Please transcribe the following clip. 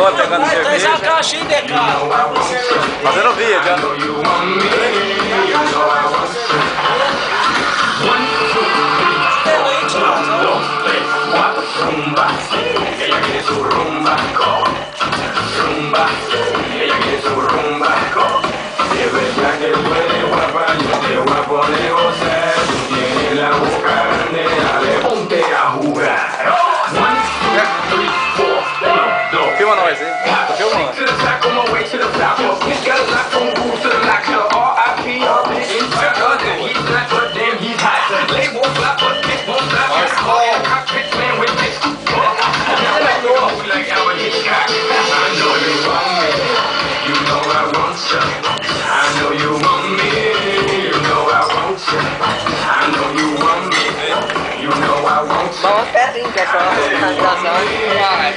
rua pegando Traz a cerveja. caixa aí, Decaro. Fazendo vídeo, Tem leite, não. Ella quiere su rumba, rumba, ella quiere su rumba, si es verdad que tú eres guapa, yo te voy a poner gozar, tú tienes la boca grande, dale, ponte a jugar. 1, 2, 3, 4, 1, 2, Filma nós, hein? Filma. to the top, on my way to the top. He's got a lot from rules to the lock. To the R.I.P. all the inside. He's not, but damn, he's hot. Lay won't flop, but this won't stop. All in the cockpit, man, with this. Like Albert Hitchcock. I know you want me. You know I want you. I know you want me. You know I want you. I know you want me. You know I want you. Vamos pertinho, pessoal. Tá